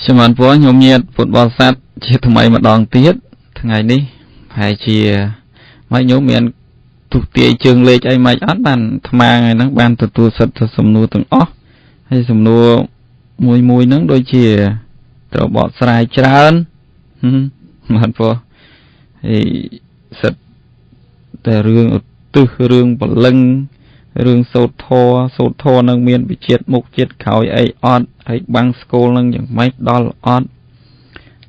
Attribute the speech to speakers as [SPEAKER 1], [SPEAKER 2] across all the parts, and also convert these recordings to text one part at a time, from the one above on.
[SPEAKER 1] Xem anh phố nhôm nhiệt phút bò sát chia thằng mày mà đòn tiết thằng ngày ní phải chia mấy nhôm miền thuộc địa trường lệ chạy mày át bàn tham ngày nắng ban từ sật sầm nua từng ó hay sầm nua mùi nắng đôi chia rồi bỏ xài trơn mà anh phố thì sậtแต่เรื่องตึเรื่องบลังเรื่องโซทอนังเมียนไปเจ็ดมุกเจ็ดเขาไอออดไอบางสโกลนังอย่างไม่ดอลออด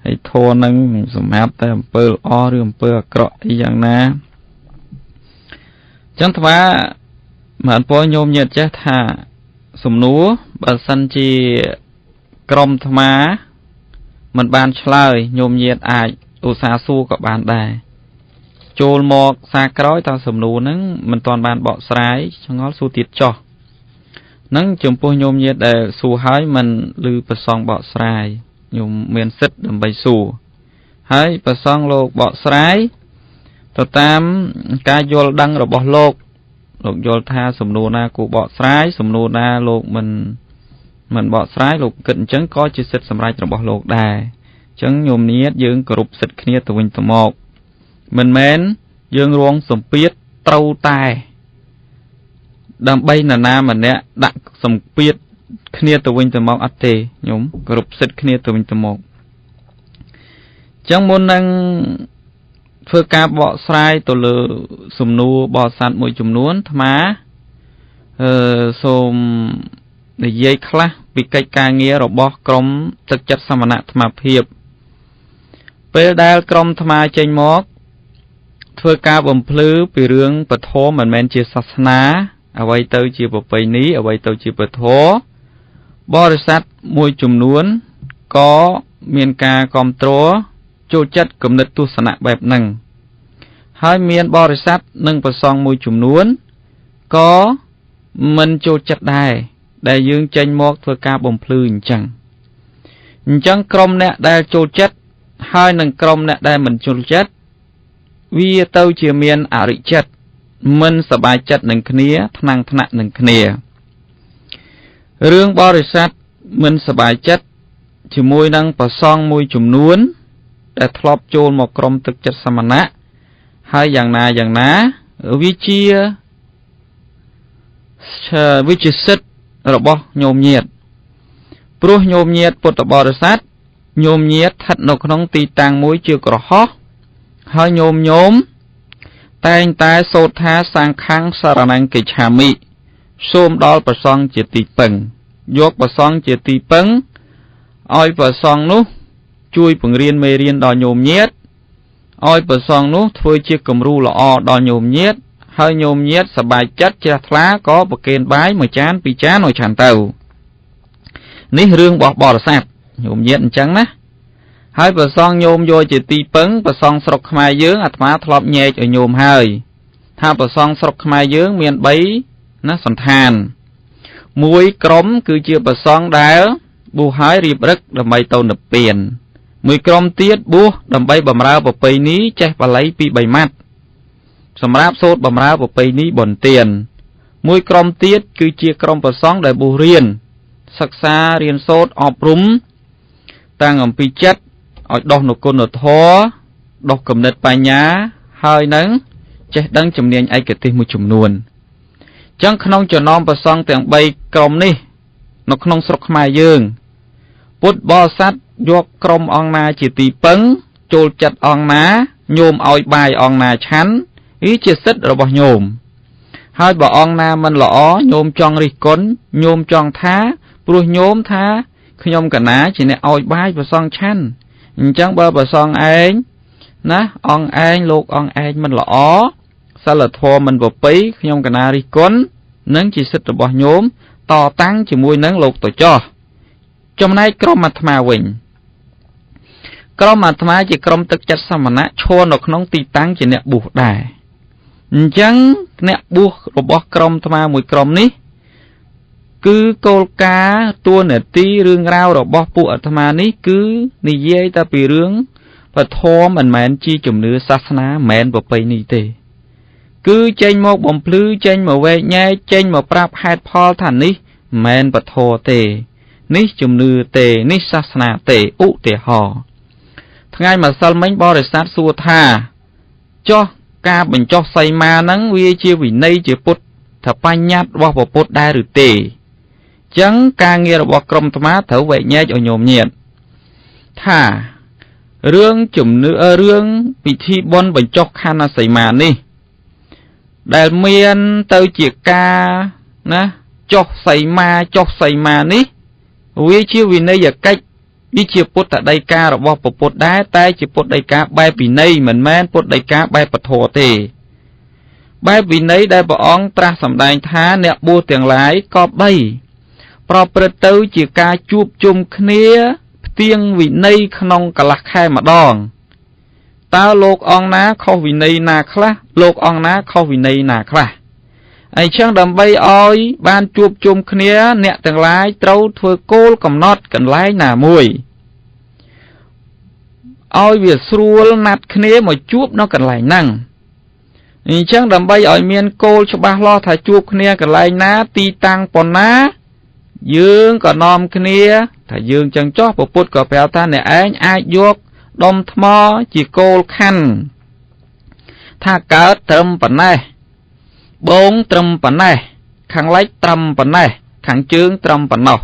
[SPEAKER 1] ไอโทนังสมัยแต่เปิลอเรื่องเปิลเกราะอย่างนะจังทว่าเหมือนพอโยมเยอะจะท่าสมนูบัดสันจีกรมธรรมามันบานเฉลยโยมเยอะอาจอุตสาสู้กับบานได้โจลหมอกสากร้อยตาสมนูนั้นมันตอนบานเบาสายชงอสู้ติดจ่อนั้นจมพูโยมเยดแต่สู้หายมันลือประซองเบาสายโยมเมียนซิดดำใบสู้หายประซองโลกเบาสายต่อตามการโยลดังระบบโลกโยลท่าสมนูนากูเบาสายสมนูนาโลกมันเบาสายโลกกินจังก็จะซิดสำไรระบบโลกได้จังโยมนี้ยืงกรุบซิดเนียตัววินตัวหมอกมันแม้นยังรวงสมเปียดเต้าตายดำใบนามันเนี้ยดักสมเปียดเนียตัววินตัวมอกอัตเตยมกรุบสิทธิ์เนียตัววินตัวมอกจังมนนังเพื่อการบ่อสายตัวเลสมนูบ่อสันมวยจุ่มนวลธรรมะสมในเยี่ยคละปีกการเงี้ยเราบ่กรมจักจัดสมณะธรรมเพียบเปิดได้กรมธรรมะใจมอกเพื่อการบ่มพลื้ไปเรื่องปะโทเหมือนแมนเจศาสนาเอาไว้เตาจีบไปนี้เอาไว้เตาจีปะโทบริษัทมวยจุ่มนวลก็เมียนกากอมตัวโจจัดกำเนิดตุสนะแบบหนึ่งให้เมียนบริษัทหนึ่งประซองมวยจุ่มนวลก็มันโจจัดได้ยืงใจมอกเพื่อการบ่มพลื้จังกรมเนี่ยได้โจจัดให้หนึ่งกรมเนี่ยได้มันโจจัดวิเตาเจียเมียนอริจัดมันสบายจัดหนึ่งคเนียทนังถนัดหนึ่งคเนียเรื่องบริษัทมันสบายจัดจมวยนังประซองมวยจุ่มนวลแต่ทลอบโจลหมอกกรมตึกจัดสมณะให้อย่างนาวิจิสิทธิ์ระบบโยมเงียดปลุกโยมเงียดปุตตบริษัทโยมเงียดทัดนกน้องตีต่างมวยเจือกระหอให้โยมแต่งตายโสธาสังขังสารนังกิจามิส้มดอลประซองเจติปังยกประซองเจติปังอ้อยประซองนู้ช่วยปังเรียนไม่เรียนดอนโยมเย็ดอ้อยประซองนู้ช่วยเชี่ยกำรูละอดอนโยมเย็ดให้โยมเย็ดสบายจัดเจ้าทลาก็ประเกณฑ์ใบมาจานปีจานหน่อยฉันเต่านี่เรื่องบอกบอดสัตว์โยมเย็ดจังนะให้ประซองโยมโยจิตีปังประซองสรกขมายเยื้องอัตมาทลอบเย่จะโยมให้ถ้าประซองสรกขมายเยื้องเมียนใบนะสันทานมวยกรมคือเชื่อประซองได้บูหายรีบรักดำใบเตาหนึบเปลี่ยนมวยกรมเตี้ยบูดำใบบำราประเพณีใจปลายปีใบมัดสำรับโซดบำราประเพณีบ่นเตียนมวยกรมเตี้ยคือเชื่อกรมประซองได้บูเรียนศึกษาเรียนโซดอบรมตั้งอภิจัดอดอกนกนทอดอกกำเนิดปัญญาหายนั้นจะดังจำเนียนไอกติมุจุมนวลจังขนมจะน้อมประซองแต่งใบกรมนี่นกขนมสกมาเยืองปุตบอสัตยกกรมอองนาจิตีปังโจลจัดอองนาโยมเอาใบอองนาชั้นอีเจสิตระบโยมหายบ่อองนามันหล่อโยมจองริกลโยมจองท้าปลุกโยมท้าขยมกันนะจีเนี่ยเอาใบประซองชั้นจังเบอร์ประซองเองนะอองเองลูกอองเองมันหล่อสลัดทอมันบ่ปีขยมกันนาริกลนังจีสิตระบโยมต่อตั้งจีมวยนังลูกต่อจ่อจำนายกรมมัทมาวิญกรมมัทมาจีกรมตึกจัดสมณะโชนออกน้องตีตั้งจีเนี่ยบุกได้จังเนี่ยบุกระบบกรมธรรมามวยกรมนี้คือโกลกาตัวเนตีเรื่องราวระบบปุอัตมานี้คือนิเยตาปีเรื่องปฐมอันแมนจีจุ่มเนื้อศาสนาแมนบอกไปนี่เตคือเจนหมกบ่มพลื้เจนหมกเวงแง่เจนหมกปราบหายพอท่านนี้แมนปฐเต នេះជំនឿទេនេះសាសនាទេឧទាហរណ៍ថ្ងៃម្សិលមិញបរិស័ទសួរថាចុះការបញ្ចុះសីមាហ្នឹងវាជាវិន័យជាពុទ្ធបញ្ញត្តិរបស់ពុទ្ធដែរឬទេចឹងការងាររបស់ក្រុមអាត្មាត្រូវវែកញែកឲ្យញោមញាតថារឿងជំនឿរឿងពិធីបុណ្យបញ្ចុះខណ្ឌសីមានេះដែលមានទៅជាការណាចុះសីមានេះវាជាវិន័យកិច្ចវាជាពុទ្ធដីការបស់ពុទ្ធដែរតែជាពុទ្ធដីកាបែបវិន័យមិនមែនពុទ្ធដីកាបែបពធទេបែបវិន័យដែលព្រះអង្គត្រាស់សម្ដែងថាអ្នកបួសទាំងឡាយក៏បីប្រព្រឹត្តទៅជាការជួបជុំគ្នាផ្ទៀងវិន័យក្នុងកន្លះខែម្ដងតើលោកអង្គណាខុសវិន័យណាខ្លះលោកអង្គណាខុសវិន័យណាខ្លះអញ្ចឹងដើម្បីឲ្យបានជួបជុំគ្នាអ្នកទាំងឡាយត្រូវធ្វើគោលកំណត់កន្លែងណាមួយឲ្យវាស្រួលណាត់គ្នាមកជួបនៅកន្លែងហ្នឹងអញ្ចឹងដើម្បីឲ្យមានគោលច្បាស់លាស់ថាជួបគ្នាកន្លែងណាទីតាំងប៉ុណ្ណាយើងក៏នាំគ្នាថាយើងចឹងចោះពុទ្ធក៏ប្រាប់ថាអ្នកឯងអាចយកដុំថ្មជាគោលខណ្ឌថាកើតត្រឹមប៉ុណ្ណេះបងត្រឹមប៉ុណ្ណេះខាងលិចត្រឹមប៉ុណ្ណេះខាងជើងត្រឹមប៉ុណ្ណោះ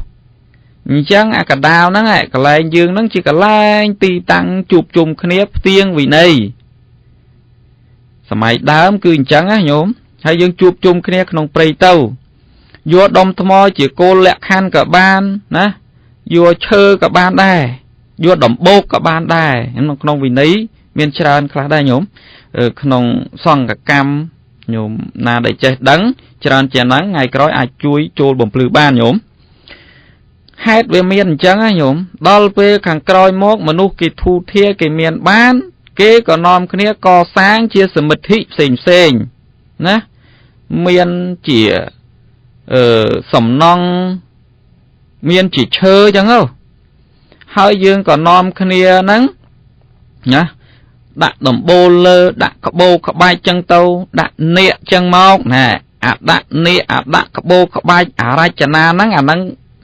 [SPEAKER 1] អញ្ចឹងអាកដាលហ្នឹងកន្លែងយើងហ្នឹងជាកន្លែងទីតាំងជួបជុំគ្នាផ្ទៀងវិន័យសម័យដើមគឺអញ្ចឹងណាញោមហើយយើងជួបជុំគ្នាក្នុងព្រៃទៅយកដុំថ្មជាគោលលក្ខខណ្ឌក៏បានណាយកឈើក៏បានដែរយកដំបូកក៏បានដែរក្នុងវិន័យមានច្រើនខ្លះដែរញោមក្នុងសង្ឃកម្មញោមណាដែលចេះដឹងច្រើនជាងហ្នឹងថ្ងៃក្រោយអាចជួយចូលបំភ្លឺបានញោមហេតុវាមានអញ្ចឹងណាញោមដល់ពេលខាងក្រោយមកមនុស្សគេធូធាគេមានបានគេក៏នាំគ្នាកសាងជាសមិទ្ធិផ្សេងណាមានជាសំណង់មានជាឈើអញ្ចឹងហើយយើងក៏នាំគ្នាហ្នឹងណាដាក់ដំបូលលើដាក់ក្បូរក្បាច់ចឹងទៅដាក់នាគចឹងមកណាអាដាក់នាគអាដាក់ក្បូរក្បាច់អារចនាហ្នឹងអាហ្នឹង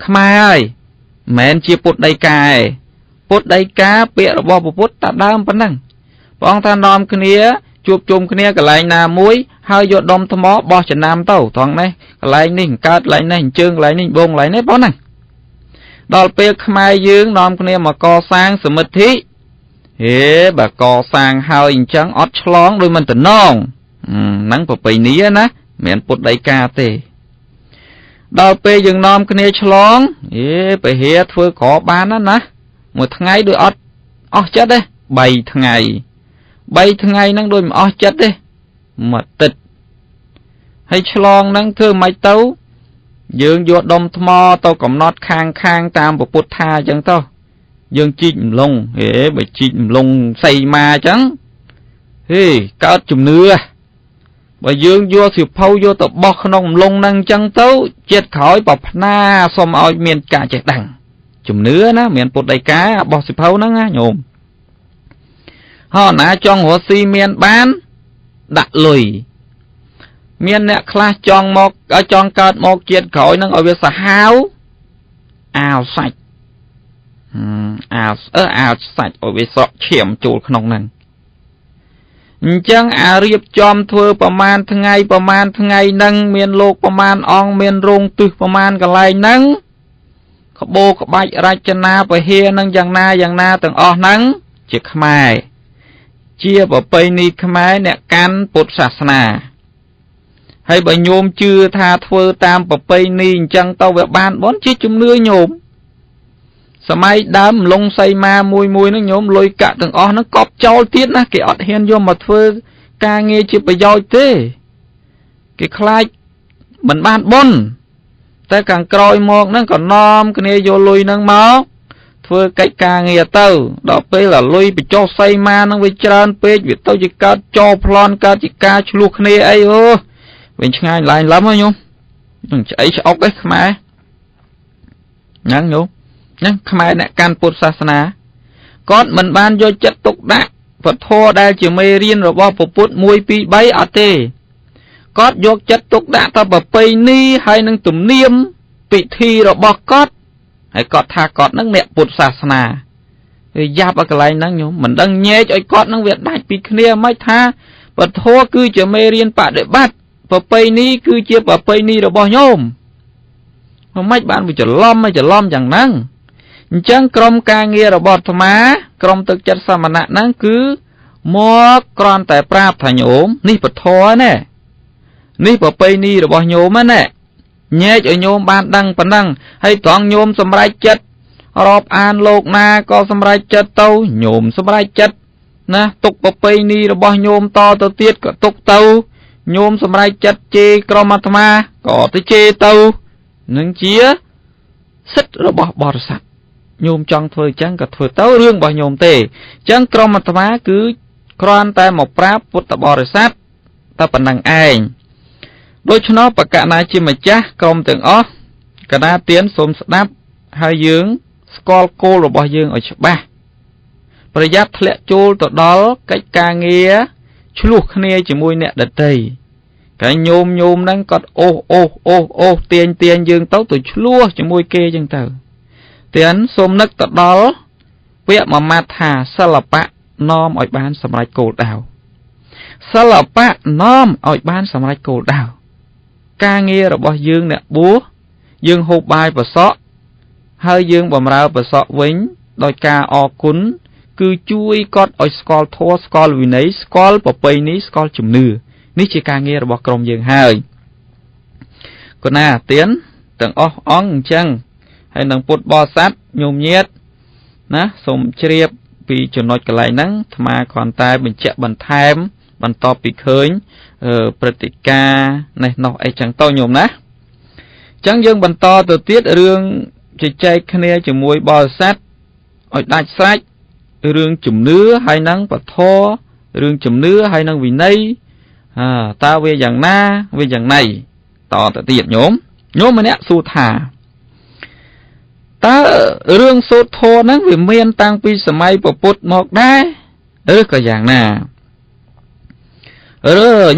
[SPEAKER 1] ខ្មែរហើយមិនមែនជាពុទ្ធដីកាទេពុទ្ធដីកាពាក្យរបស់ពុទ្ធតាដើមប៉ុណ្ណឹងព្រះអង្គថានាំគ្នាជួបជុំគ្នាកន្លែងណាមួយហើយយកដុំថ្មបោះចំណាំទៅត្រង់នេះកន្លែងនេះកើតកន្លែងនេះជើងកន្លែងនេះបងកន្លែងនេះប៉ុណ្ណឹងដល់ពេលខ្មែរយើងនាំគ្នាមកកសាងសមិទ្ធិហេបើកសាងហើយអញ្ចឹងអត់ឆ្លងដោយមិនតំណងហ្នឹងប្រពៃណីណាមិនពុទ្ធដីកាទេដល់ពេលយើងនាំគ្នាឆ្លងពហិធ្វើក្របានណាមួយថ្ងៃដូចអត់អស់ចិត្តទេ3ថ្ងៃហ្នឹងដូចមិនអស់ចិត្តទេមួយអាទិត្យហើយឆ្លងហ្នឹងធ្វើមិនទៅយើងយកដុំថ្មទៅកំណត់ខាងតាមពុទ្ធថាអញ្ចឹងទៅយើងជីកម្លងបើជីកម្លងសីមាអញ្ចឹងកើតជំនឿបើយើងយកសិភៅយកទៅបោះក្នុងម្លងហ្នឹងអញ្ចឹងទៅជាតិក្រោយប្រផ្នាសូមឲ្យមានការចេះដឹងជំនឿណាមានពុទ្ធដីកាបោះសិភៅហ្នឹងណាញោមហើយណាចង់រស់ស៊ីមានបានដាក់លុយមានអ្នកខ្លះចង់កើតមកជាតិក្រោយហ្នឹងឲ្យវាសាហាវអាវសាច់អាវសាច់ឲ្យវាស្រក់ឈាមចូលក្នុងហ្នឹងអញ្ចឹងអារៀបចំធ្វើប្រមាណថ្ងៃហ្នឹងមានលោកប្រមាណអង្គមានរោងទឹះប្រមាណកន្លែងហ្នឹងក្បូរក្បាច់រចនាពហិហ្នឹងយ៉ាងណាទាំងអស់ហ្នឹងជាខ្មែរជាប្រពៃណីខ្មែរអ្នកកាន់ពុទ្ធសាសនាហើយបើញោមជឿថាធ្វើតាមប្រពៃណីអញ្ចឹងទៅវាបានបនជាជំនឿញោមសម័យដើមលងសីមាមួយហ្នឹងញោមលុយកាក់ទាំងអស់ហ្នឹងកប់ចោលទៀតណាគេអត់ហ៊ានយកមកធ្វើការងារជាប្រយោជន៍ទេគេខ្លាចមិនបានបនតែខាងក្រោយមកហ្នឹងក៏នាំគ្នាយកលុយហ្នឹងមកធ្វើកិច្ចការងារទៅដល់ពេលលុយបញ្ចុះសីមាហ្នឹងវាច្រើនពេកវាទៅជាកើតចោប្លន់កើតជាការឆ្លោះគ្នាអីវិញឆ្ងាយឡាយឡំហ៎ញោមនឹងឆ្អីឆ្អុកឯខ្មែរហ្នឹងញោមហ្នឹងខ្មែរអ្នកកាន់ពុទ្ធសាសនាគាត់មិនបានយកចិត្តទុកដាក់ពធដែលជាមេរៀនរបស់ពុទ្ធ1 2 3អត់ទេគាត់យកចិត្តទុកដាក់តែប្រពៃណីហើយនឹងទំនៀមពិធីរបស់គាត់ ហើយកត់ថាកត់នឹងអ្នកពុទ្ធសាសនាវាយ៉ាប់ឲ្យកន្លែងហ្នឹងញោមមិនដឹងញែកឲ្យកត់នឹងវាដាច់ពីគ្នាមិនថាពធគឺជាមេរៀនបដិបត្តិប្រពៃណីគឺជាប្រពៃណីរបស់ញោមមិនបានវាច្រឡំយ៉ាងហ្នឹងអញ្ចឹងក្រុមការងាររបស់អាត្មាក្រុមទឹកចិត្តសមណៈហ្នឹងគឺមកគ្រាន់តែប្រាប់ថាញោមនេះពធណានេះប្រពៃណីរបស់ញោមណាញែកឲ្យញោមបានដឹងប៉ុណ្ណឹងហើយត្រង់ញោមសម្រេចចិត្តរាប់អានលោកណាក៏សម្រេចចិត្តទៅញោមសម្រេចចិត្តណាទុកប្រពៃណីរបស់ញោមតទៅទៀតក៏ទុកទៅញោមសម្រេចចិត្តជេរក្រុមអាត្មាក៏ទៅជេរទៅនឹងជាសិទ្ធិរបស់បរិស័ទញោមចង់ធ្វើអញ្ចឹងក៏ធ្វើទៅរឿងរបស់ញោមទេអញ្ចឹងក្រុមអាត្មាគឺគ្រាន់តែមកប្រាប់ពុទ្ធបរិស័ទតែប៉ុណ្្នឹងឯងដូច្នោះបកណាជាម្ចាស់ក្រុមទាំងអស់កណាទានសូមស្ដាប់ហើយយើងស្គាល់គោលរបស់យើងឲ្យច្បាស់ប្រយ័ត្នធ្លាក់ចូលទៅដល់កិច្ចការងារឆ្លោះគ្នាជាមួយអ្នកដទៃកាលញោមហ្នឹងគាត់អូសទាញយើងទៅឆ្លោះជាមួយគេចឹងទៅទាំងសូមនឹកទៅដល់ពាក្យមួយម៉ាត់ថាសិល្បៈនាំឲ្យបានសម្រេចគោលដៅសិល្បៈនាំឲ្យបានសម្រេចគោលដៅការងាររបស់យើងអ្នកបួសយើងហូបបាយប្រសក់ហើយយើងបម្រើប្រសក់វិញដោយការអរគុណគឺជួយគាត់ឲ្យស្គាល់ធម៌ស្គាល់វិន័យស្គាល់ប្រពៃណីស្គាល់ជំនឿនេះជាការងាររបស់ក្រុមយើងហើយកណាទៀនទាំងអស់អង្គអញ្ចឹងហើយនឹងពុទ្ធបរិស័ទញោមញាតណាសូមជ្រាបពីចំណុចកន្លែងហ្នឹងអាត្មាគ្រាន់តែបញ្ជាក់បន្ថែមបន្ទាប់ពីឃើញព្រឹត្តិការណ៍នេះនោះអីចឹងទៅញោមណាអញ្ចឹងយើងបន្តទៅទៀតរឿងជជែកគ្នាជាមួយបរិស័ទឲ្យដាច់ស្រេចរឿងជំនឿហើយនឹងពធរឿងជំនឿហើយនឹងវិន័យតើវាយ៉ាងណាវាយ៉ាងណីតទៅទៀតញោមម្នាក់សួរថាតើរឿងសូត្រធម៌ហ្នឹងវាមានតាំងពីសម័យពុទ្ធមកដែរឬក៏យ៉ាងណា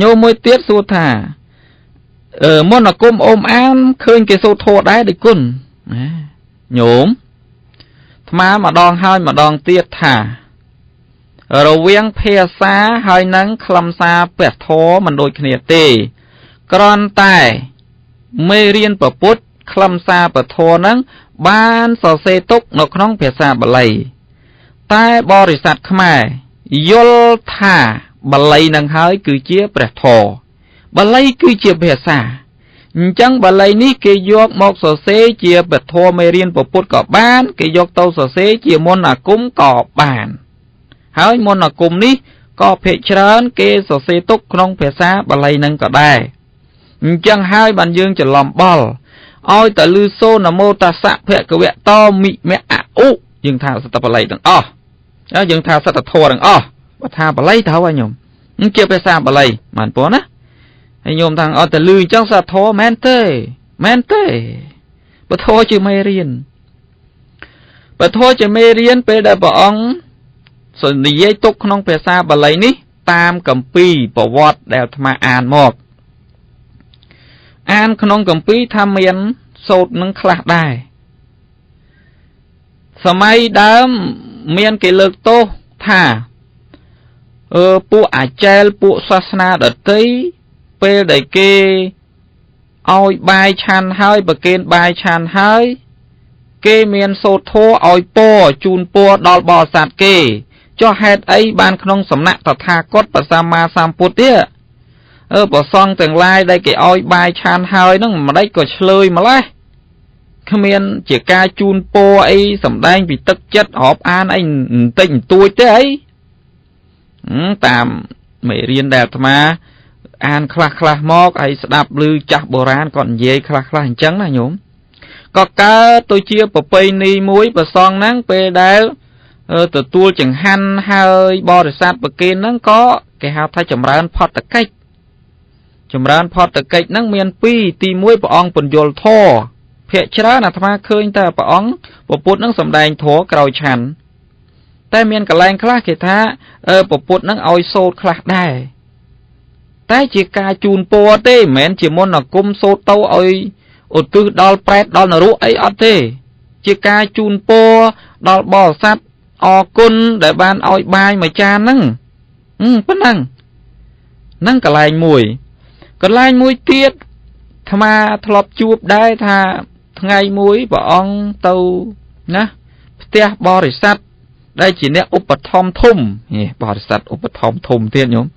[SPEAKER 1] ញោមមួយទៀតសួរថាមន្តអាគមអូមអានឃើញគេសូត្រធម៌ដែរដូចគុណញោមអាត្មាម្ដងហើយម្ដងទៀតថារវាងភាសាហើយនឹងខ្លឹមសារព្រះធម៌មិនដូចគ្នាទេគ្រាន់តែមេរៀនព្រះពុទ្ធខ្លឹមសារព្រះធម៌ហ្នឹងបានសរសេរទុកនៅក្នុងភាសាបាលីតែបរិស័ទខ្មែរយល់ថាបាលីនឹងហើយគឺជាព្រះធម៌បាលីគឺជាភាសាអញ្ចឹងបាលីនេះគេយកមកសរសេរជាព្រះធម៌មេរៀនព្រះពុទ្ធក៏បានគេយកទៅសរសេរជាមន្តអាគមក៏បានហើយមន្តអាគមនេះក៏ភាគច្រើនគេសរសេរទុកក្នុងភាសាបាលីនឹងក៏ដែរអញ្ចឹងហើយបានយើងច្រឡំបល់ឲ្យតែលឺសូនមោតាសៈភគវៈតមិមៈអឧយើងថាសតបាលីទាំងអស់យើងថាសតធម៌ទាំងអស់បើថាបាលីទៅហើយញោមនឹងជាភាសាបាលីបានប៉ុណ្ណាហើយញោមថាអត់តែលឺអញ្ចឹងសតធម៌មែនទេពធជាមេរៀនពេលដែលព្រះអង្គនិយាយទុកក្នុងភាសាបាលីនេះតាមគម្ពីរប្រវត្តិដែលអាត្មាអានមកអានក្នុងគម្ពីរថាមានសូត្រនឹងខ្លះដែរសម័យដើមមានគេលើកទោសថាពួកអាចែលពួកសាសនាដតីពេលដែលគេឲ្យបាយឆាន់ហើយប្រគេនបាយឆាន់ហើយគេមានសូត្រធម៌ឲ្យពរជូនពរដល់បរិស័ទគេចុះហេតុអីបានក្នុងសំណាក់តថាគតព្រះសម្មាសម្ពុទ្ធទៀតប្រសងទាំងឡាយដែលគេឲ្យបាយឆានហើយហ្នឹងមិនដេចក៏ឆ្លើយម្លេះគ្មានជាការជូនពរអីសំដែងពីទឹកចិត្តរាប់អានអីបន្តិចបន្តួចទេអីតាមមេរៀនដែលអាត្មាអានខ្លះមកហើយស្ដាប់ឮចាស់បុរាណគាត់និយាយខ្លះអញ្ចឹងណាញោមក៏កើតទៅជាប្រពៃណីមួយប្រសងហ្នឹងពេលដែលទទួលចង្ហាន់ហើយបរិស័ទប្រគេនហ្នឹងក៏គេហៅថាចម្រើនផតកិច្ចហ្នឹងមាន2ទី1ព្រះអង្គពន្យល់ធម៌ភាគច្រើនអាត្មាឃើញតែព្រះអង្គពុទ្ធនឹងសម្ដែងធម៌ក្រោយឆាន់តែមានកន្លែងខ្លះគេថាពុទ្ធនឹងឲ្យសូត្រខ្លះដែរតែជាការជូនពរទេមិនមែនជាមន្តអាគមសូត្រទៅឲ្យឧទ្ទិសដល់ប្រេតដល់នរកអីអត់ទេ ជាការជូនពរដល់បរិស័ទអរគុណដែលបានឲ្យបាយមួយចានហ្នឹងប៉ុណ្ណឹងហ្នឹងកន្លែងមួយកន្លែងមួយទៀតអាត្មាធ្លាប់ជួបដែរថាថ្ងៃមួយព្រះអង្គទៅណាផ្ទះបរិស័ទដែលជាអ្នកឧបត្ថម្ភធំបរិស័ទឧបត្ថម្ភធំទៀតញោម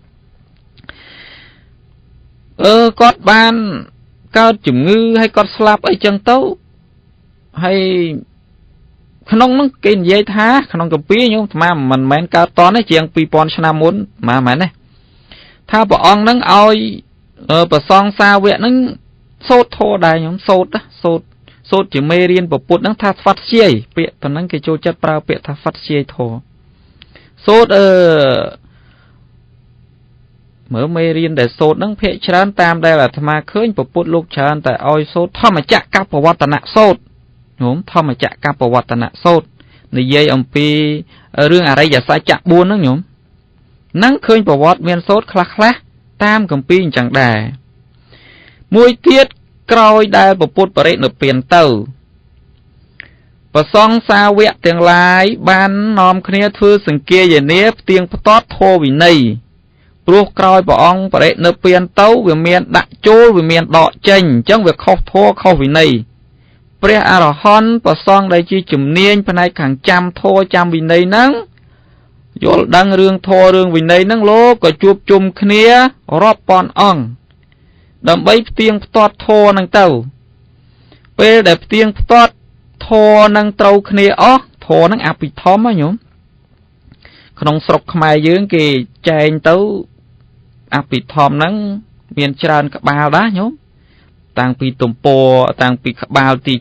[SPEAKER 1] គាត់បានកើតជំងឺហើយគាត់ស្លាប់អីចឹងទៅហើយក្នុងនោះគេនិយាយថាក្នុងគម្ពីរញោមអាត្មាមិនមែនកើតតនេះជាង 2000 ឆ្នាំមុនមិនមែនទេថាព្រះអង្គនឹងឲ្យប្រសងសាវកនឹងសូត្រធម៌ដែរញោមសូត្រជាមេរៀនពុទ្ធនឹងថាស្វាត់ជាយពាក្យប៉ុណ្ណឹងគេចូលចិត្តប្រើពាក្យថាស្វាត់ជាយធម៌សូត្រមើលមេរៀនដែលសូត្រនឹងភាគច្រើនតាមដែលអាត្មាឃើញពុទ្ធលោកច្រើនតែឲ្យសូត្រធម្មចក្រកបវត្តនៈសូត្រញោមធម្មចក្រកបវត្តនៈសូត្រនិយាយអំពីរឿងអរិយសច្ចៈ 4 ហ្នឹងញោមហ្នឹងឃើញប្រវត្តិមានសូត្រខ្លះតាមគម្ពីរអញ្ចឹងដែរមួយទៀតក្រោយដែលពុទ្ធបរិនិព្វានទៅប្រសង្ឃសាវកទាំងឡាយបាននាំគ្នាធ្វើសង្គាយនាផ្ទៀងផ្ទាត់ធម៌វិន័យព្រោះក្រោយព្រះអង្គបរិនិព្វានទៅវាមានដាក់ចូលវាមានដកចេញអញ្ចឹងវាខុសធម៌ខុសវិន័យព្រះអរហន្តប្រសង្ឃដែលជាជំនាញផ្នែកខាងចាំធម៌ចាំវិន័យហ្នឹងយល់ដឹងរឿងធម៌រឿងវិន័យហ្នឹងលោកក៏ជួបជុំគ្នារាប់ពាន់អង្គដើម្បីផ្ទៀងផ្ទាត់ធម៌ហ្នឹងទៅពេលដែលផ្ទៀងផ្ទាត់ធម៌ហ្នឹងត្រូវគ្នាអស់ធម៌ហ្នឹងអភិធម្មហ៎ញោមក្នុងស្រុកខ្មែរយើងគេចែងទៅអភិធម្មហ្នឹងមានច្រើនក្បាលដែរញោមតាំងពីទំព័រតាំងពីក្បាលទី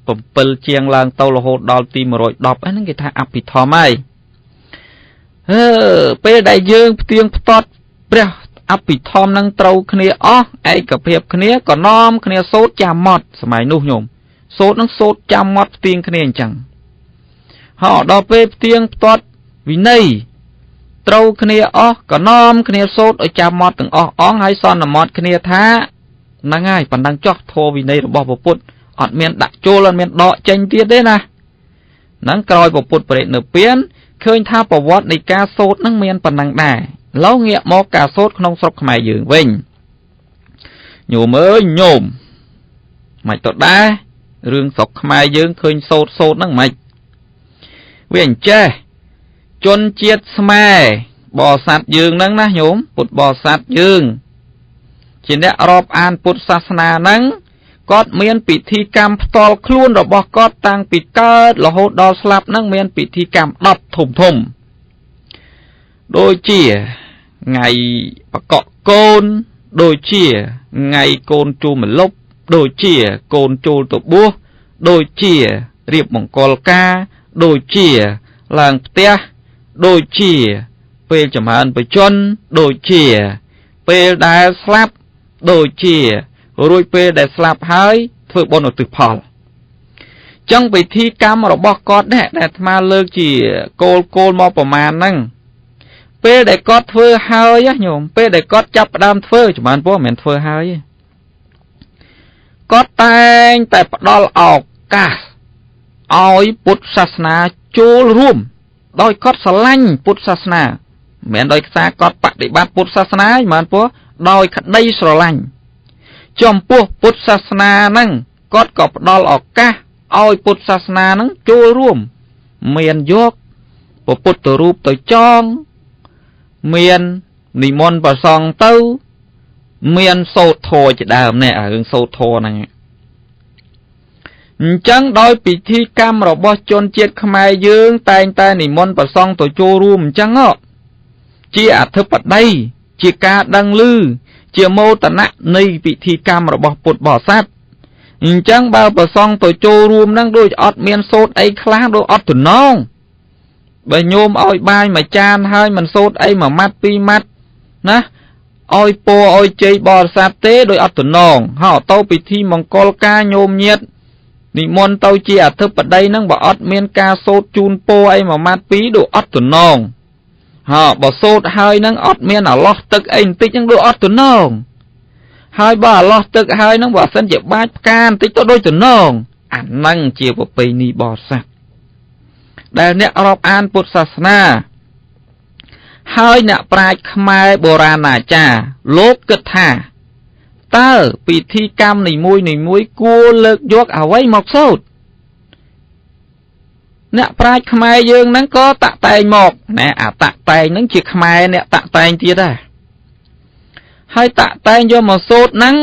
[SPEAKER 1] 77ជាងឡើងទៅរហូតដល់ទី110ហ្នឹងគេថាអភិធម្មហើយពេលដែលយើងផ្ទៀងផ្ទាត់ព្រះអភិធម្មនឹងត្រូវគ្នាអស់ឯកភាពគ្នាក៏នាំគ្នាសូត្រចាំម៉ត់សម័យនោះញោមសូត្រនឹងសូត្រចាំម៉ត់ផ្ទៀងគ្នាអញ្ចឹងហើយដល់ពេលផ្ទៀងផ្ទាត់វិន័យត្រូវគ្នាអស់ក៏នាំគ្នាសូត្រឲ្យចាំម៉ត់ទាំងអស់អង្គហើយសន្មត់គ្នាថាហ្នឹងហើយប៉ុណ្ណឹងចោះធម៌វិន័យរបស់ពុទ្ធអត់មានដាក់ចូលអត់មានដកចេញទៀតទេណាហ្នឹងក្រោយពុទ្ធបរិនិព្វានឃើញថាប្រវត្តិនៃការសូត្រហ្នឹងមានប៉ុណ្ណឹងដែរឡូវងាកមកការសូត្រក្នុងស្រុកខ្មែរយើងវិញញោមអើយញោមមិនទៅដែររឿងស្រុកខ្មែរយើងឃើញសូត្រហ្នឹងមិនវាអញ្ចេះជនជាតិស្មែបរិស័ទយើងហ្នឹងណាញោមពុទ្ធបរិស័ទយើងជាអ្នករាប់អានពុទ្ធសាសនាហ្នឹងគាត់មានពិធីកម្មផ្ទាល់ខ្លួនរបស់គាត់តាំងពីកើតរហូតដល់ស្លាប់ហ្នឹងមានពិធីកម្ម10ធំដូចជាថ្ងៃបកកកូនដូចជាថ្ងៃកូនចូលម្លប់ដូចជាកូនចូលទៅបួសដូចជារៀបមង្គលការដូចជាឡើងផ្ទះដូចជាពេលចម្រើនបជនដូចជាពេលដែលស្លាប់ដូចជារួចពេលដែលស្លាប់ហើយធ្វើបុណ្យឧទ្ទិសផលចឹងពិធីកម្មរបស់គាត់ដែលអាត្មាលើកជាគោលមកប្រមាណហ្នឹងពេលដែលគាត់ធ្វើហើយញោមពេលដែលគាត់ចាប់ផ្ដើមធ្វើចម្រើនពោះមិនមែនធ្វើហើយទេគាត់តែងតែផ្ដល់ឱកាសឲ្យពុទ្ធសាសនាចូលរួមដោយគាត់ស្រឡាញ់ពុទ្ធសាសនាមិនមែនដោយសារគាត់បដិបត្តិពុទ្ធសាសនាចម្រើនពោះដោយក្តីស្រឡាញ់ចំពោះពុទ្ធសាសនាហ្នឹងគាត់ក៏ផ្ដល់ឱកាសឲ្យពុទ្ធសាសនាហ្នឹងចូលរួមមានយកពុទ្ធរូបទៅចងមាននិមន្តប្រសង់ទៅមានសូត្រធម៌ជាដើមនេះរឿងសូត្រធម៌ហ្នឹងអញ្ចឹងដោយពិធីកម្មរបស់ជនជាតិខ្មែរយើងតែងតែនិមន្តប្រសង់ទៅចូលរួមអញ្ចឹងជាអធិបតីជាការដឹងឮជាមោទនៈនៃពិធីកម្មរបស់ពុទ្ធបរិស័ទអញ្ចឹងបើប្រសង់ទៅចូលរួមហ្នឹងដូចអត់មានសូត្រអីខ្លះដូចអត់ទំនងបើញោមឲ្យបាយមួយចានហើយមិនសូត្រអីមួយម៉ាត់ពីរម៉ាត់ណាឲ្យពរឲ្យជ័យបរិស័ទទេដោយអត់ទំនងហើយទៅពិធីមង្គលការញោមញាតនិមន្តទៅជាអធិបតីហ្នឹងបើអត់មានការសូត្រជូនពរអីមួយម៉ាត់ពីរដូចអត់ទំនងបើសូត្រហើយហ្នឹងអត់មានអាឡោះទឹកអីបន្តិចហ្នឹងដូចអត់ទំនងហើយបើអាឡោះទឹកហើយហ្នឹងបើសិនជាបាច់ផ្កាបន្តិចទៅដូចទំនង អានឹងជាប្រពៃណីបរិស័ទដែលអ្នករាប់អានពុទ្ធសាសនាហើយអ្នកប្រាជ្ញខ្មែរបុរាណអាចារ្យលោកគិតថាតើពិធីកម្មនីមួយគួរលើកយកអ្វីមកសូត្រអ្នកប្រាជ្ញខ្មែរយើងហ្នឹងក៏តាក់តែងមកណែអាតាក់តែងហ្នឹងជាខ្មែរអ្នកតាក់តែងទៀតដែរហើយតាក់តែងយកមកសូត្រហ្នឹង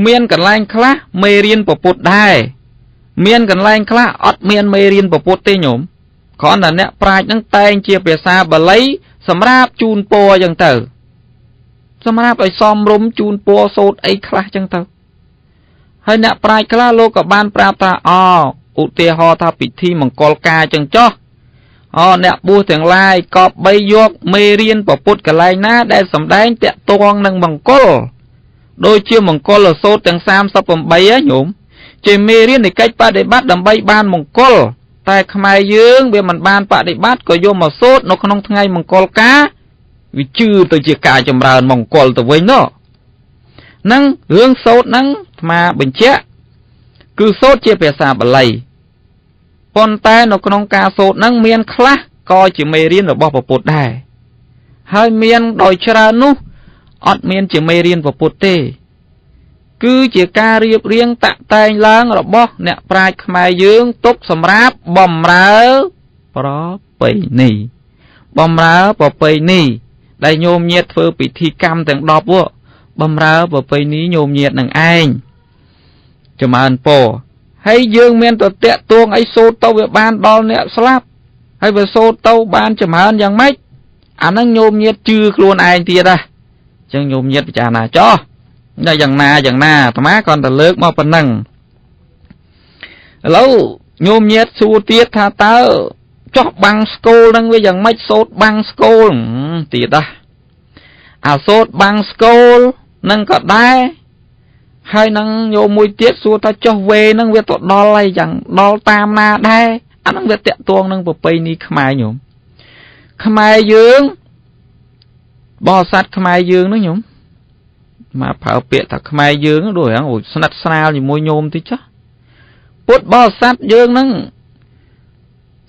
[SPEAKER 1] មានកន្លែងខ្លះមេរៀនពុទ្ធដែរមានកន្លែងខ្លះអត់មានមេរៀនពុទ្ធទេញោមគ្រាន់តែអ្នកប្រាជ្ញហ្នឹងតែងជាភាសាបាលីសម្រាប់ជូនពរអញ្ចឹងទៅសម្រាប់ឲ្យសមរម្យជូនពរសូត្រអីខ្លះអញ្ចឹងទៅហើយអ្នកប្រាជ្ញខ្លះលោកក៏បានប្រាប់ថាឧទាហរណ៍ថាពិធីមង្គលការអញ្ចឹងចុះអ្នកបួសទាំងឡាយក៏បីយកមេរៀនពុទ្ធកន្លែងណាដែលសម្ដែងតាក់ទងនឹងមង្គលដូចជាមង្គលសូត្រទាំង38ញោមជាមេរៀននៃកិច្ចបដិបត្តិដើម្បីបានមង្គលតែខ្មែរយើងវាមិនបានបដិបត្តិក៏យកមកសូត្រនៅក្នុងថ្ងៃមង្គលការវាជឿទៅជាការចម្រើនមង្គលទៅវិញណោះហ្នឹងរឿងសូត្រហ្នឹងអាត្មាបញ្ជាក់គឺសូត្រជាភាសាបាលីប៉ុន្តែនៅក្នុងការសូត្រហ្នឹងមានខ្លះក៏ជាមេរៀនរបស់ពុទ្ធដែរហើយមានដោយច្រើននោះអត់មានជាមេរៀនពុទ្ធទេគឺជាការរៀបរៀងតាក់តែងឡើងរបស់អ្នកប្រាជ្ញខ្មែរយើងទុកសម្រាប់បំរើប្រពៃណីបំរើប្រពៃណីដែលញោមញាតធ្វើពិធីកម្មទាំង10បំរើប្រពៃណីញោមញាតនឹងឯងចម្រើនពរហើយយើងមានទៅតាក់ទងអីសូត្រទៅវាបានដល់អ្នកស្លាប់ហើយវាសូត្រទៅបានចម្រើនយ៉ាងម៉េចអាហ្នឹងញោមញាតជឿខ្លួនឯងទៀតហ៎អញ្ចឹងញោមញាតពិចារណាចោះតែយ៉ាងណាអាត្មាគ្រាន់តែលើកមកប៉ុណ្ណឹងឥឡូវញោមញាតសួរទៀតថាតើចោះបាំងស្គូលហ្នឹងវាយ៉ាងម៉េចសូត្របាំងស្គូលទៀតអាសូត្របាំងស្គូលហ្នឹងក៏ដែរហើយនឹងញោមមួយទៀតសួរថាចុះវេហ្នឹងវាទៅដល់អីយ៉ាងដល់តាមណាដែរអាហ្នឹងវាតាក់ទងនឹងប្រពៃណីខ្មែរញោមខ្មែរយើងបរិស័ទខ្មែរយើងហ្នឹងញោមមកប្រើពាក្យថាខ្មែរយើងដូចហ្នឹងស្និទ្ធស្នាលជាមួយញោមតិចចុះពុទ្ធបរិស័ទយើងហ្នឹង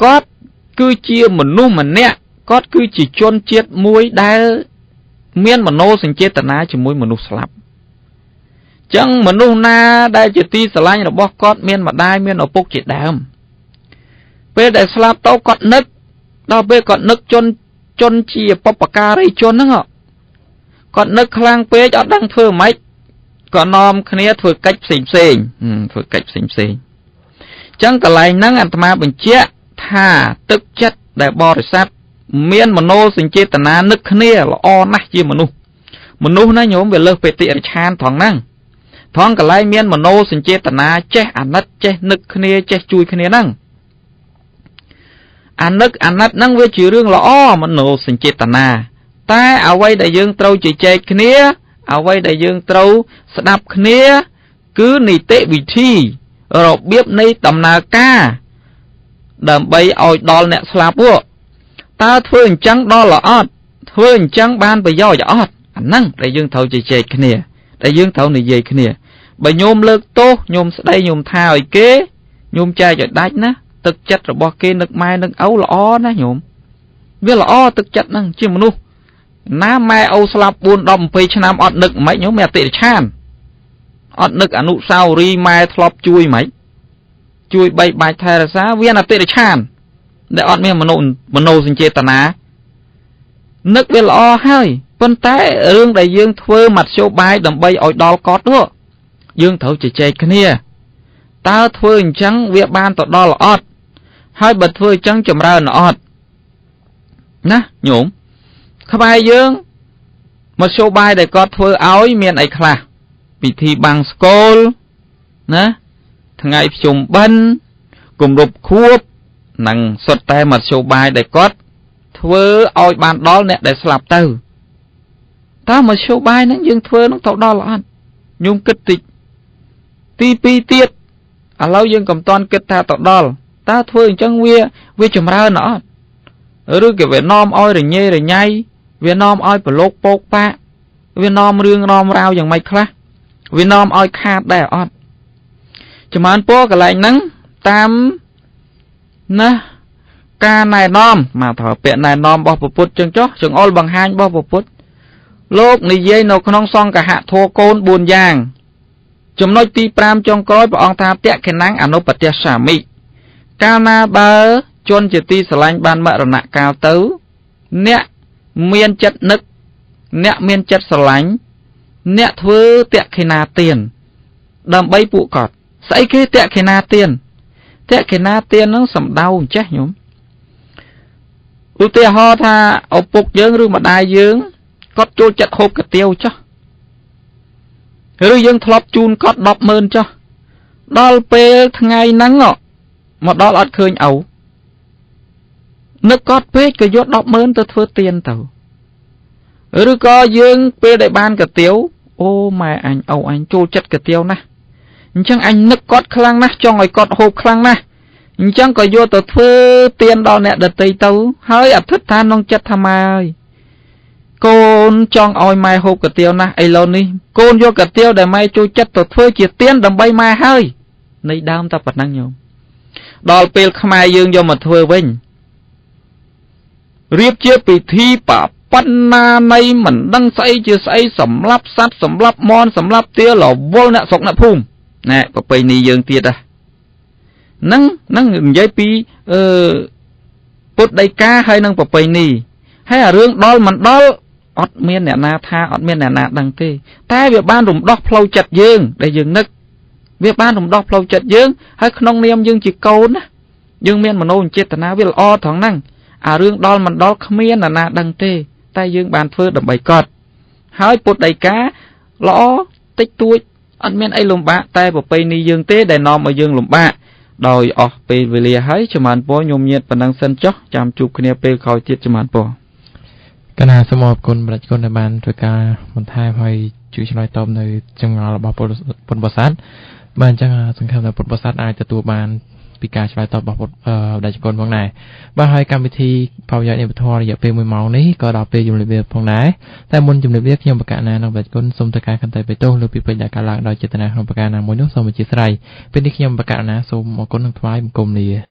[SPEAKER 1] គាត់គឺជាមនុស្សម្នាក់គាត់គឺជាជនជាតិមួយដែលមានមនោសញ្ចេតនាជាមួយមនុស្សស្លាប់ចឹងមនុស្សណាដែលជាទីស្រឡាញ់របស់គាត់មានម្ដាយមានឪពុកជាដើមពេលដែលស្លាប់ទៅគាត់នឹកដល់ពេលគាត់នឹកជនជាបុព្វការីជនហ្នឹងគាត់នឹកខ្លាំងពេកអត់ដឹងធ្វើម៉េចក៏នាំគ្នាធ្វើកិច្ចផ្សេងធ្វើកិច្ចផ្សេងចឹងកន្លែងហ្នឹងអាត្មាបញ្ជាក់ថាទឹកចិត្តដែលបរិស័ទមានមនោសញ្ចេតនានឹកគ្នាល្អណាស់ជាមនុស្សណាញោមវាលើសពេតិរិឆានថងហ្នឹងថងកន្លែងមានមនោសញ្ចេតនាចេះអាណិតចេះនឹកគ្នាចេះជួយគ្នាហ្នឹងអាណិតហ្នឹងវាជារឿងល្អមនោសញ្ចេតនាតែអ្វីដែលយើងត្រូវជជែកគ្នាអ្វីដែលយើងត្រូវស្ដាប់គ្នាគឺនីតិវិធីរបៀបនៃដំណើរការដើម្បីឲ្យដល់អ្នកស្លាប់តើធ្វើអញ្ចឹងដល់ល្អអត់ធ្វើអញ្ចឹងបានប្រយោជន៍អត់អាហ្នឹងដែលយើងត្រូវជជែកគ្នាដែលយើងត្រូវនិយាយគ្នាបើញោមលើកទោសញោមស្ដីញោមថាឲ្យគេញោមចែកឲ្យដាច់ណាទឹកចិត្តរបស់គេនឹកម៉ែនឹកឪល្អណាញោមវាល្អទឹកចិត្តហ្នឹងជាមនុស្សណាម៉ែឪស្លាប់4 10 20ឆ្នាំអត់នឹកមិនញោមមានអតិថិឆានអត់នឹកអនុស្សាវរីយ៍ម៉ែធ្លាប់ជួយមិនជួយបីបាច់ថែរក្សាវាអតិថិឆានដែលអត់មានមនោសញ្ចេតនានឹកវាល្អហើយប៉ុន្តែរឿងដែលយើងធ្វើមធ្យោបាយដើម្បីឲ្យដល់កត់នោះយើងត្រូវជជែកគ្នាតើធ្វើអញ្ចឹងវាបានទៅដល់អត់ហើយបើធ្វើអញ្ចឹងចម្រើនអត់ណាញោមខ្មែរយើងមធ្យោបាយដែលគាត់ធ្វើឲ្យមានអីខ្លះពិធីបាំងស្គរណាថ្ងៃភ្ជុំបិណ្ឌគម្រប់ខួបនឹងសុទ្ធតែមធ្យោបាយដែលគាត់ធ្វើឲ្យបានដល់អ្នកដែលស្លាប់ទៅតើមធ្យោបាយហ្នឹងយើងធ្វើនឹងទៅដល់អត់ញោមគិតតិចទី2ទៀតឥឡូវយើងកំតាន់គិតថាទៅដល់តើធ្វើអញ្ចឹងវាចម្រើនអត់ឬក៏វានាំឲ្យរញ៉េរញ៉ៃវានាំឲ្យប្រឡូកពោកប៉ាវានាំរឿងនាំរាវយ៉ាងម៉េចខ្លះវានាំឲ្យខាតដែរអត់ chấm ăn po cái lại nắng tam nè ca này nom mà thở bẹn này nom bao bột chừng chó chừng ol bằng hai bao bột lốp này dây nó không xong cả hạ thô côn buồn giang chấm nói ti pram trong cõi và ông ta tẹt cái nắng ăn nó bật ra xả mị ca na bơ chôn chỉ ti sờ lanh ban mẹ rồi nạ cao tấu nè miên chất nức nè miên chất sờ lanh nè thưa tẹt khi na tiền đầm bay phụ cọt sấy cái tẹt khi na tiền nó sầm đau chết nhúng ưu tiên ho tha ốc bục dương rư mà đai dương cót chôn chặt hộp cả tiêu cho rư dương thọp chun cót đọc mơn cho đo pê ngày nắng ngọ mà đo lọt khơi ẩu nước cót pê cái giót đọc mơn tôi thưa tiền tàu rư có dương pê đại ban cả tiêu ô mà anh ẩu anh chôn chặt cả tiêu nè chẳng anh nước cót khlang nè cho ngồi cót hộp khlang nè chẳng có vô tờ thưa tiền đo nè đợt tây tấu hơi ập thức than nông chất tham ai côn trong oi mai hộp cả tiêu nè ai lâu đi côn vô cả tiêu để mai chui chất tờ thưa chỉ tiền đầm bay mai hơi này đam ta bật năng nhôm đo pil khai dương vô mà thưa vinh riêng chia bị thi bả pan na này mình đang xây chia xây sầm lấp sắt sầm lấp mon sầm lấp tia lò vô nè sọc nè phum nè có bay ni dương tiệt à nâng giấy pi bút đầy ca hay nâng bọc bầy nì hay là rương đo mình đo ọt miên nè na tha ọt miên nè na đằng tê ta việc ban rùng đọc plau chặt dương để dương nức việc ban rùng đọc plau chặt dương hay không niêm dương chỉ câu á dương miên mà nôn chết na việc o thằng năng rương đo mình đo không miên nè na đằng tê ta dương bàn phơi đầm bầy cọt hay bút đầy cá lõ tích tuổi ọt miên ấy lùm bạ ta bọc bầy nì dương tê để nòm ở dương lùm bạ đòi ọt pe về lìa hái cho màn po nhôm nhiệt và năng sân chó chạm chụp kia pe khói tiết cho màn po
[SPEAKER 2] cái nào số một con bạch con đại ban rồi cả một hai hay chịu cho nói tôm này trong là bảo bột bò sát ban chẳng sừng khăm là bột bò sát aiจะตัวbanปีกาชลายตอบบอกได้จากคนพวกไหนบ้าให้การวิธีเผาใหญ่ในปฐมอย่าเป็นมือเมานี้ก็เราไปยุ่งในเรื่องพวกไหนแต่มนจุ่มในเรื่องยังประกาศนางแบบคนสมตะการกันแต่ไปโต้หรือปีเป็นยาการล้างโดยเจตนาของประกาศนางมวยนุ่งสมจิตไรเป็นที่ยังประกาศนะสมคนทั้งท้ายกลมเลย